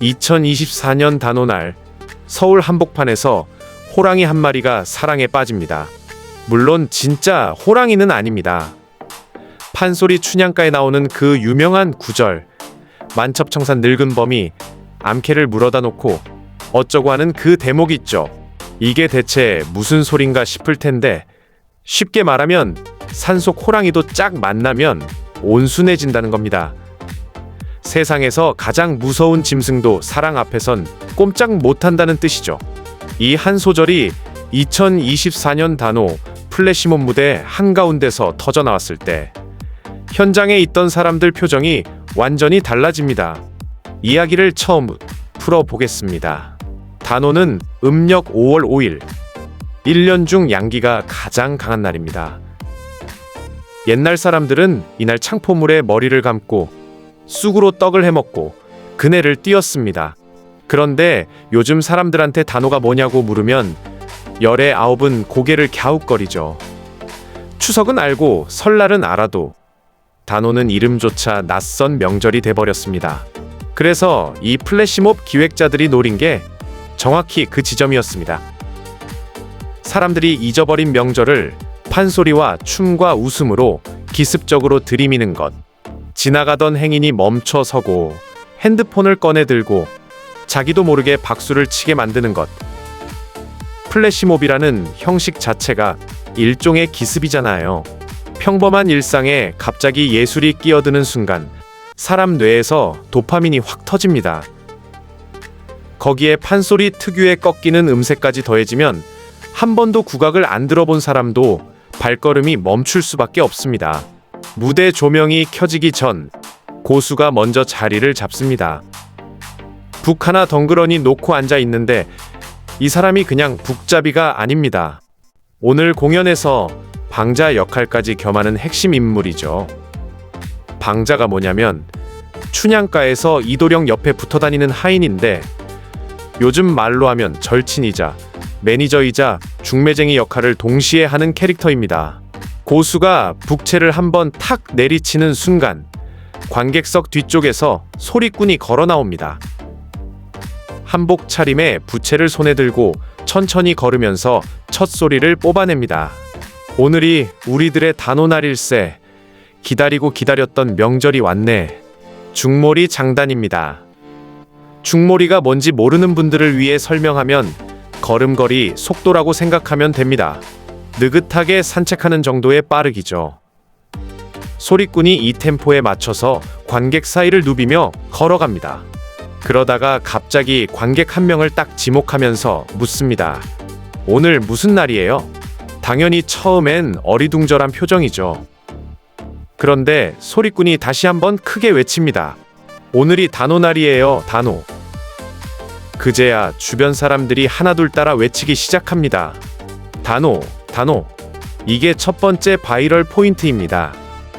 2024년 단오날 서울 한복판에서 호랑이 한 마리가 사랑에 빠집니다. 물론 진짜 호랑이는 아닙니다. 판소리 춘향가에 나오는 그 유명한 구절, 만첩청산 늙은 범이 암캐를 물어다 놓고 어쩌고 하는 그 대목 있죠. 이게 대체 무슨 소린가 싶을 텐데, 쉽게 말하면 산속 호랑이도 짝 만나면 온순해진다는 겁니다. 세상에서 가장 무서운 짐승도 사랑 앞에선 꼼짝 못한다는 뜻이죠. 이 한 소절이 2024년 단오 플래시몹 무대 한가운데서 터져나왔을 때 현장에 있던 사람들 표정이 완전히 달라집니다. 이야기를 처음 풀어보겠습니다. 단오는 음력 5월 5일, 1년 중 양기가 가장 강한 날입니다. 옛날 사람들은 이날 창포물에 머리를 감고 쑥으로 떡을 해먹고 그네를 띄었습니다. 그런데 요즘 사람들한테 단오가 뭐냐고 물으면 열의 아홉은 고개를 갸웃거리죠. 추석은 알고 설날은 알아도 단오는 이름조차 낯선 명절이 돼버렸습니다. 그래서 이 플래시몹 기획자들이 노린 게 정확히 그 지점이었습니다. 사람들이 잊어버린 명절을 판소리와 춤과 웃음으로 기습적으로 들이미는 것. 지나가던 행인이 멈춰서고 핸드폰을 꺼내 들고 자기도 모르게 박수를 치게 만드는 것. 플래시몹이라는 형식 자체가 일종의 기습이잖아요. 평범한 일상에 갑자기 예술이 끼어드는 순간 사람 뇌에서 도파민이 확 터집니다. 거기에 판소리 특유의 꺾이는 음색까지 더해지면 한 번도 국악을 안 들어본 사람도 발걸음이 멈출 수밖에 없습니다. 무대 조명이 켜지기 전 고수가 먼저 자리를 잡습니다. 북 하나 덩그러니 놓고 앉아 있는데 이 사람이 그냥 북잡이가 아닙니다. 오늘 공연에서 방자 역할까지 겸하는 핵심 인물이죠. 방자가 뭐냐면 춘향가에서 이도령 옆에 붙어다니는 하인인데 요즘 말로 하면 절친이자 매니저이자 중매쟁이 역할을 동시에 하는 캐릭터입니다. 고수가 북채를 한번 탁 내리치는 순간 관객석 뒤쪽에서 소리꾼이 걸어 나옵니다. 한복 차림에 부채를 손에 들고 천천히 걸으면서 첫 소리를 뽑아냅니다. 오늘이 우리들의 단오날일세. 기다리고 기다렸던 명절이 왔네. 중몰이 장단입니다. 중몰이가 뭔지 모르는 분들을 위해 설명하면 걸음걸이 속도라고 생각하면 됩니다. 느긋하게 산책하는 정도의 빠르기죠. 소리꾼이 이 템포에 맞춰서 관객 사이를 누비며 걸어갑니다. 그러다가 갑자기 관객 한 명을 딱 지목하면서 묻습니다. 오늘 무슨 날이에요? 당연히 처음엔 어리둥절한 표정이죠. 그런데 소리꾼이 다시 한번 크게 외칩니다. 오늘이 단오날이에요, 단오. 그제야 주변 사람들이 하나둘 따라 외치기 시작합니다. 단오, 단오. 이게 첫 번째 바이럴 포인트입니다.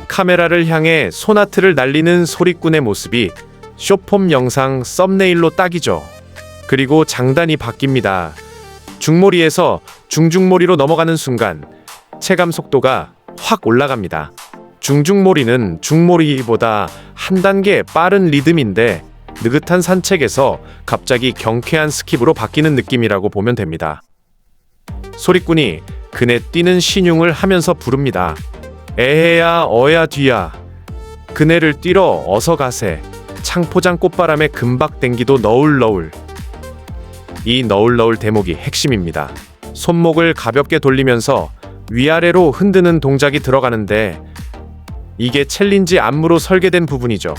카메라를 향해 소나트를 날리는 소리꾼의 모습이 쇼폼 영상 썸네일로 딱이죠. 그리고 장단이 바뀝니다. 중몰이에서 중중몰이로 넘어가는 순간 체감 속도가 확 올라갑니다. 중중몰이는 중몰이보다 한 단계 빠른 리듬인데 느긋한 산책에서 갑자기 경쾌한 스킵으로 바뀌는 느낌이라고 보면 됩니다. 소리꾼이 그네 뛰는 신용을 하면서 부릅니다. 에헤야 어야 뒤야. 그네를 뛰러 어서 가세. 창포장 꽃바람에 금박 땡기도 너울너울. 이 너울너울 대목이 핵심입니다. 손목을 가볍게 돌리면서 위아래로 흔드는 동작이 들어가는데 이게 챌린지 안무로 설계된 부분이죠.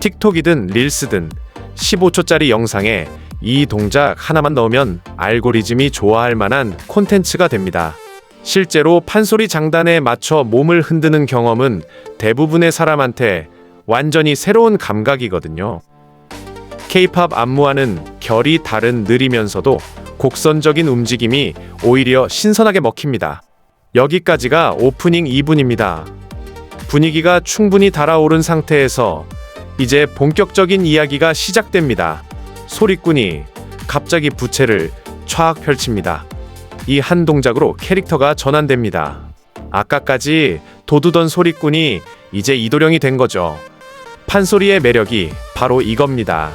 틱톡이든 릴스든 15초짜리 영상에 이 동작 하나만 넣으면 알고리즘이 좋아할 만한 콘텐츠가 됩니다. 실제로 판소리 장단에 맞춰 몸을 흔드는 경험은 대부분의 사람한테 완전히 새로운 감각이거든요. K-팝 안무와는 결이 다른 느리면서도 곡선적인 움직임이 오히려 신선하게 먹힙니다. 여기까지가 오프닝 2분입니다. 분위기가 충분히 달아오른 상태에서 이제 본격적인 이야기가 시작됩니다. 소리꾼이 갑자기 부채를 촥 펼칩니다. 이 한 동작으로 캐릭터가 전환됩니다. 아까까지 도두던 소리꾼이 이제 이도령이 된 거죠. 판소리의 매력이 바로 이겁니다.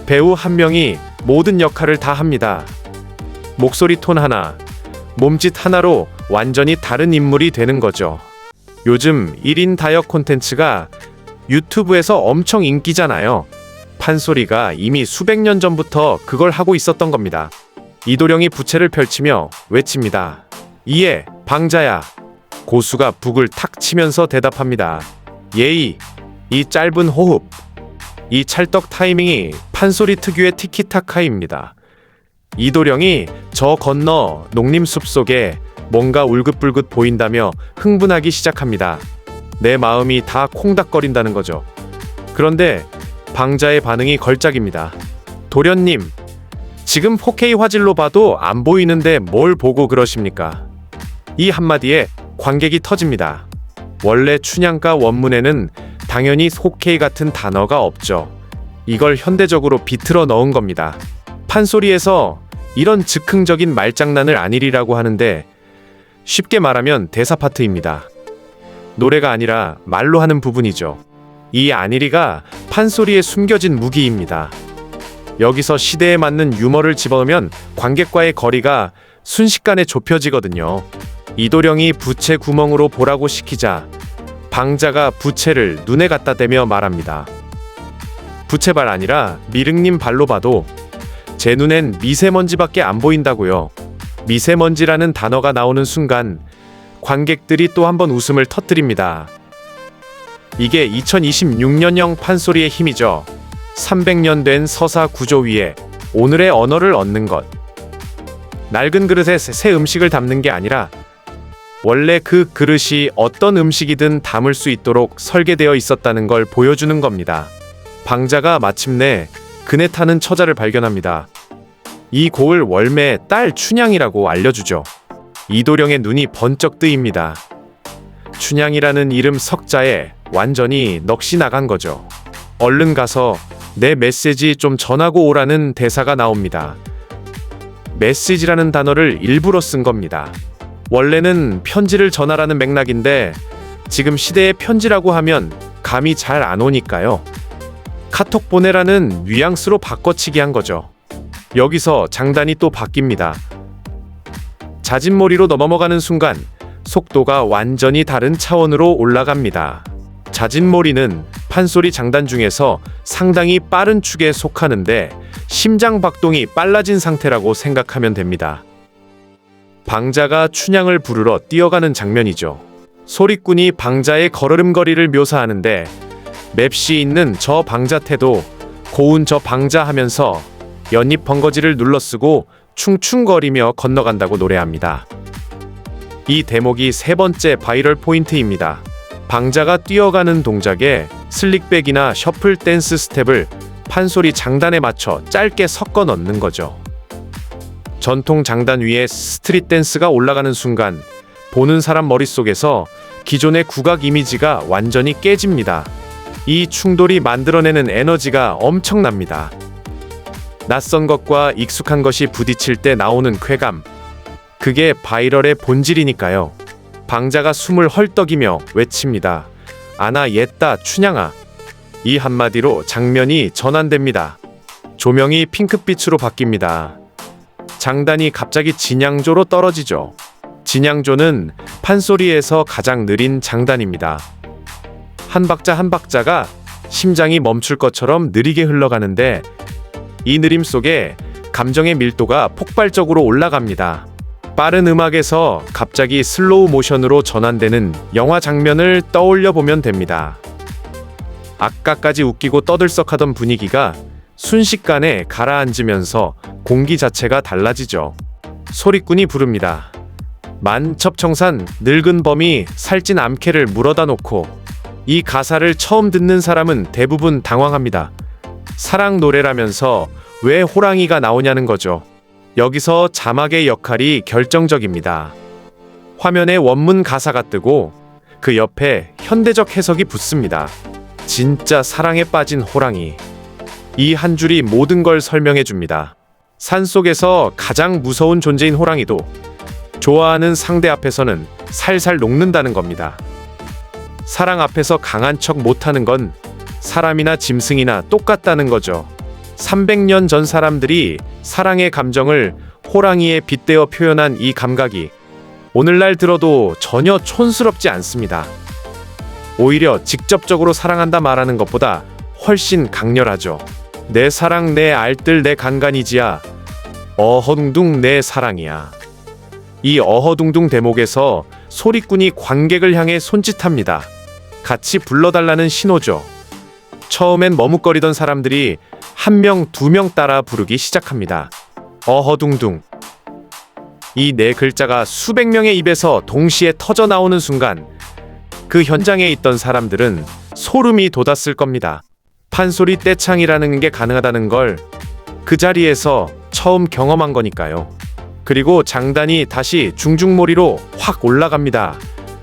배우 한 명이 모든 역할을 다 합니다. 목소리 톤 하나, 몸짓 하나로 완전히 다른 인물이 되는 거죠. 요즘 1인 다역 콘텐츠가 유튜브에서 엄청 인기잖아요. 판소리가 이미 수백 년 전부터 그걸 하고 있었던 겁니다. 이도령이 부채를 펼치며 외칩니다. 이에 방자야. 고수가 북을 탁 치면서 대답합니다. 예의. 이 짧은 호흡. 이 찰떡 타이밍이 판소리 특유의 티키타카입니다. 이도령이 저 건너 농림숲 속에 뭔가 울긋불긋 보인다며 흥분하기 시작합니다. 내 마음이 다 콩닥거린다는 거죠. 그런데 방자의 반응이 걸작입니다. 도련님, 지금 4K 화질로 봐도 안 보이는데 뭘 보고 그러십니까? 이 한마디에 관객이 터집니다. 원래 춘향가 원문에는 당연히 4K 같은 단어가 없죠. 이걸 현대적으로 비틀어 넣은 겁니다. 판소리에서 이런 즉흥적인 말장난을 안일이라고 하는데 쉽게 말하면 대사 파트입니다. 노래가 아니라 말로 하는 부분이죠. 이 안일이가 판소리에 숨겨진 무기입니다. 여기서 시대에 맞는 유머를 집어넣으면 관객과의 거리가 순식간에 좁혀지거든요. 이도령이 부채 구멍으로 보라고 시키자 방자가 부채를 눈에 갖다 대며 말합니다. 부채발 아니라 미륵님 발로 봐도 제 눈엔 미세먼지밖에 안 보인다고요. 미세먼지라는 단어가 나오는 순간 관객들이 또 한 번 웃음을 터뜨립니다. 이게 2026년형 판소리의 힘이죠. 300년 된 서사 구조 위에 오늘의 언어를 얻는 것. 낡은 그릇에 새 음식을 담는 게 아니라 원래 그 그릇이 어떤 음식이든 담을 수 있도록 설계되어 있었다는 걸 보여주는 겁니다. 방자가 마침내 그네 타는 처자를 발견합니다. 이 고을 월매의 딸 춘향이라고 알려주죠. 이도령의 눈이 번쩍 뜨입니다. 춘향이라는 이름 석자에 완전히 넋이 나간 거죠. 얼른 가서 내 메시지 좀 전하고 오라는 대사가 나옵니다. 메시지라는 단어를 일부러 쓴 겁니다. 원래는 편지를 전하라는 맥락인데 지금 시대의 편지라고 하면 감이 잘 안 오니까요. 카톡 보내라는 뉘앙스로 바꿔치기 한 거죠. 여기서 장단이 또 바뀝니다. 자진몰이로 넘어가는 순간 속도가 완전히 다른 차원으로 올라갑니다. 자진몰이는 판소리 장단 중에서 상당히 빠른 축에 속하는데 심장 박동이 빨라진 상태라고 생각하면 됩니다. 방자가 춘향을 부르러 뛰어가는 장면이죠. 소리꾼이 방자의 걸음걸이를 묘사하는데 맵시 있는 저 방자 태도, 고운 저 방자 하면서 연잎 번거지를 눌러쓰고 충충거리며 건너간다고 노래합니다. 이 대목이 세 번째 바이럴 포인트입니다. 방자가 뛰어가는 동작에 슬릭백이나 셔플 댄스 스텝을 판소리 장단에 맞춰 짧게 섞어 넣는 거죠. 전통 장단 위에 스트릿 댄스가 올라가는 순간 보는 사람 머릿속에서 기존의 국악 이미지가 완전히 깨집니다. 이 충돌이 만들어내는 에너지가 엄청납니다. 낯선 것과 익숙한 것이 부딪힐 때 나오는 쾌감. 그게 바이럴의 본질이니까요. 방자가 숨을 헐떡이며 외칩니다. 아나 옛다 춘향아. 이 한마디로 장면이 전환됩니다. 조명이 핑크빛으로 바뀝니다. 장단이 갑자기 진양조로 떨어지죠. 진양조는 판소리에서 가장 느린 장단입니다. 한 박자 한 박자가 심장이 멈출 것처럼 느리게 흘러가는데 이 느림 속에 감정의 밀도가 폭발적으로 올라갑니다. 빠른 음악에서 갑자기 슬로우 모션으로 전환되는 영화 장면을 떠올려 보면 됩니다. 아까까지 웃기고 떠들썩하던 분위기가 순식간에 가라앉으면서 공기 자체가 달라지죠. 소리꾼이 부릅니다. 만첩청산 늙은 범이 살찐 암캐를 물어다 놓고. 이 가사를 처음 듣는 사람은 대부분 당황합니다. 사랑 노래라면서 왜 호랑이가 나오냐는 거죠. 여기서 자막의 역할이 결정적입니다. 화면에 원문 가사가 뜨고 그 옆에 현대적 해석이 붙습니다. 진짜 사랑에 빠진 호랑이. 이 한 줄이 모든 걸 설명해 줍니다. 산속에서 가장 무서운 존재인 호랑이도 좋아하는 상대 앞에서는 살살 녹는다는 겁니다. 사랑 앞에서 강한 척 못하는 건 사람이나 짐승이나 똑같다는 거죠. 300년 전 사람들이 사랑의 감정을 호랑이에 빗대어 표현한 이 감각이 오늘날 들어도 전혀 촌스럽지 않습니다. 오히려 직접적으로 사랑한다 말하는 것보다 훨씬 강렬하죠. 내 사랑 내 알뜰 내 간간이지야 어허둥둥 내 사랑이야. 이 어허둥둥 대목에서 소리꾼이 관객을 향해 손짓합니다. 같이 불러달라는 신호죠. 처음엔 머뭇거리던 사람들이 한 명, 두 명 따라 부르기 시작합니다. 어허둥둥. 이 네 글자가 수백 명의 입에서 동시에 터져 나오는 순간 그 현장에 있던 사람들은 소름이 돋았을 겁니다. 판소리 떼창이라는 게 가능하다는 걸 그 자리에서 처음 경험한 거니까요. 그리고 장단이 다시 중중몰이로 확 올라갑니다.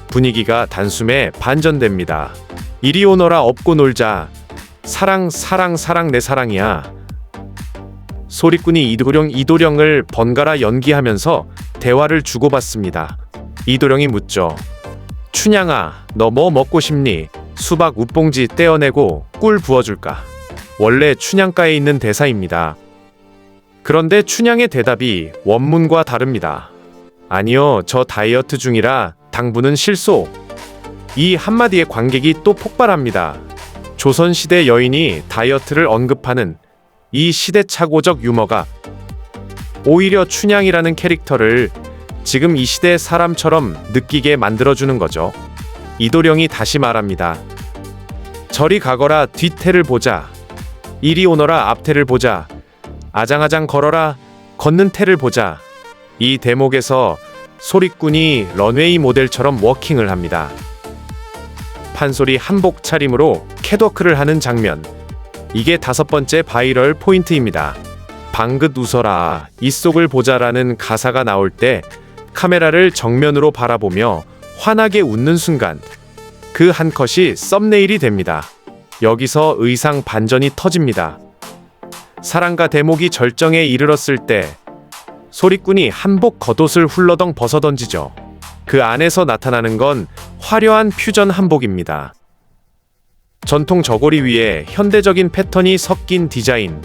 분위기가 단숨에 반전됩니다. 이리 오너라 업고 놀자. 사랑 사랑 사랑 내 사랑이야. 소리꾼이 이도령을 번갈아 연기하면서 대화를 주고받습니다. 이도령이 묻죠. 춘향아, 너 뭐 먹고 싶니? 수박 웃봉지 떼어내고 꿀 부어줄까? 원래 춘향가에 있는 대사입니다. 그런데 춘향의 대답이 원문과 다릅니다. 아니요, 저 다이어트 중이라 당분은 실소. 이 한마디에 관객이 또 폭발합니다. 조선시대 여인이 다이어트를 언급하는 이 시대착오적 유머가 오히려 춘향이라는 캐릭터를 지금 이 시대의 사람처럼 느끼게 만들어주는 거죠. 이도령이 다시 말합니다. 저리 가거라 뒷태를 보자. 이리 오너라 앞태를 보자. 아장아장 걸어라 걷는 태를 보자. 이 대목에서 소리꾼이 런웨이 모델처럼 워킹을 합니다. 판소리 한복 차림으로 캣워크를 하는 장면. 이게 5번째 바이럴 포인트입니다. 방긋 웃어라 이 속을 보자라는 가사가 나올 때 카메라를 정면으로 바라보며 환하게 웃는 순간 그 한 컷이 썸네일이 됩니다. 여기서 의상 반전이 터집니다. 사랑과 대목이 절정에 이르렀을 때 소리꾼이 한복 겉옷을 훌러덩 벗어던지죠. 그 안에서 나타나는 건 화려한 퓨전 한복입니다. 전통 저고리 위에 현대적인 패턴이 섞인 디자인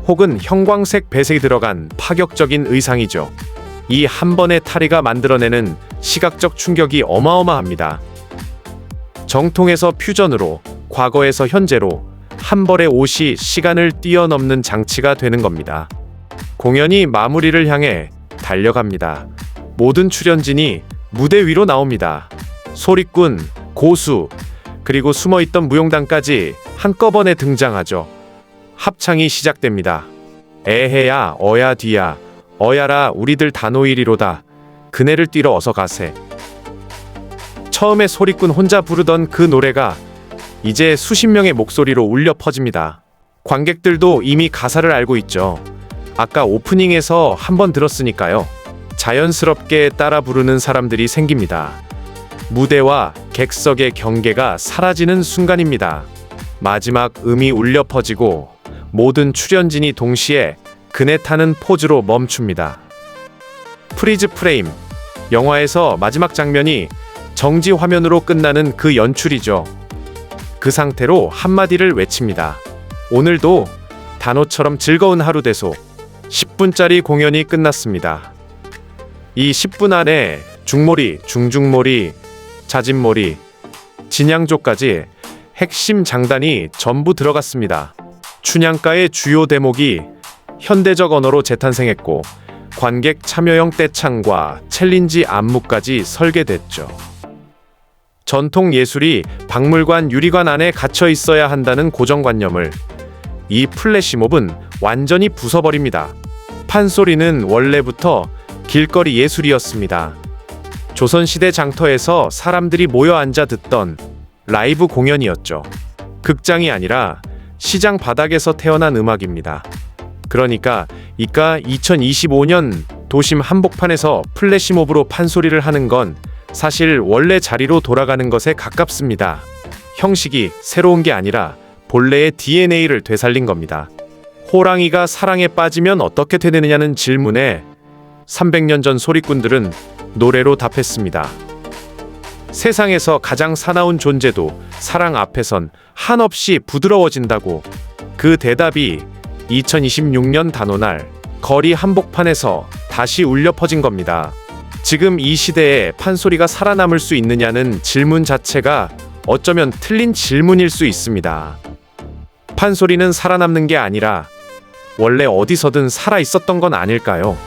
혹은 형광색 배색이 들어간 파격적인 의상이죠. 이 한 번의 탈의가 만들어내는 시각적 충격이 어마어마합니다. 정통에서 퓨전으로, 과거에서 현재로 한 벌의 옷이 시간을 뛰어넘는 장치가 되는 겁니다. 공연이 마무리를 향해 달려갑니다. 모든 출연진이 무대 위로 나옵니다. 소리꾼, 고수, 그리고 숨어있던 무용단까지 한꺼번에 등장하죠. 합창이 시작됩니다. 에헤야 어야 뒤야 어야라 우리들 단오일이로다 그네를 뛰러 어서 가세. 처음에 소리꾼 혼자 부르던 그 노래가 이제 수십 명의 목소리로 울려 퍼집니다. 관객들도 이미 가사를 알고 있죠. 아까 오프닝에서 한번 들었으니까요. 자연스럽게 따라 부르는 사람들이 생깁니다. 무대와 객석의 경계가 사라지는 순간입니다. 마지막 음이 울려 퍼지고 모든 출연진이 동시에 그네 타는 포즈로 멈춥니다. 프리즈 프레임, 영화에서 마지막 장면이 정지 화면으로 끝나는 그 연출이죠. 그 상태로 한마디를 외칩니다. 오늘도 단호처럼 즐거운 하루 되소. 10분짜리 공연이 끝났습니다. 이 10분 안에 중몰이, 중중몰이, 자진몰이, 진양조까지 핵심 장단이 전부 들어갔습니다. 춘향가의 주요 대목이 현대적 언어로 재탄생했고 관객 참여형 떼창과 챌린지 안무까지 설계됐죠. 전통 예술이 박물관 유리관 안에 갇혀 있어야 한다는 고정관념을 이 플래시몹은 완전히 부숴버립니다. 판소리는 원래부터 길거리 예술이었습니다. 조선시대 장터에서 사람들이 모여 앉아 듣던 라이브 공연이었죠. 극장이 아니라 시장 바닥에서 태어난 음악입니다. 그러니까 이까 2025년 도심 한복판에서 플래시몹으로 판소리를 하는 건 사실 원래 자리로 돌아가는 것에 가깝습니다. 형식이 새로운 게 아니라 본래의 DNA를 되살린 겁니다. 호랑이가 사랑에 빠지면 어떻게 되느냐는 질문에 300년 전 소리꾼들은 노래로 답했습니다. 세상에서 가장 사나운 존재도 사랑 앞에선 한없이 부드러워진다고. 그 대답이 2026년 단오날 거리 한복판에서 다시 울려 퍼진 겁니다. 지금 이 시대에 판소리가 살아남을 수 있느냐는 질문 자체가 어쩌면 틀린 질문일 수 있습니다. 판소리는 살아남는 게 아니라 원래 어디서든 살아 있었던 건 아닐까요?